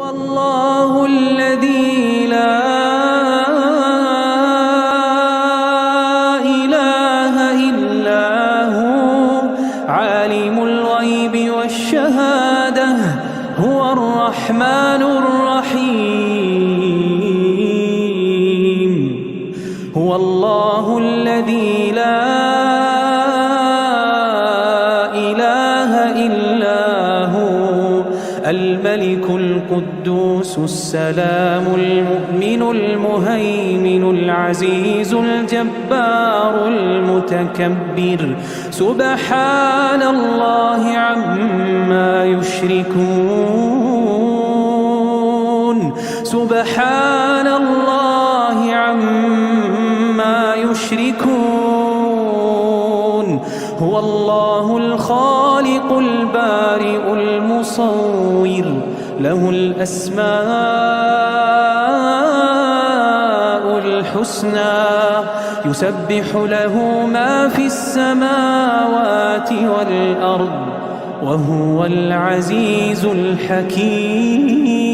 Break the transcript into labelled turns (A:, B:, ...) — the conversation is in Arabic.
A: الله الذي لا إله إلا هو عالم الغيب والشهادة هو الرحمن الرحيم. هو الله الذي لا إله إلا هو الملك القدوس السلام المؤمن المهيمن العزيز الجبار المتكبر سبحان الله عما يشركون. سبحان الله عما يشركون. هو الله الخالق البارئ المصور له الأسماء الحسنى يسبح له ما في السماوات والأرض وهو العزيز الحكيم.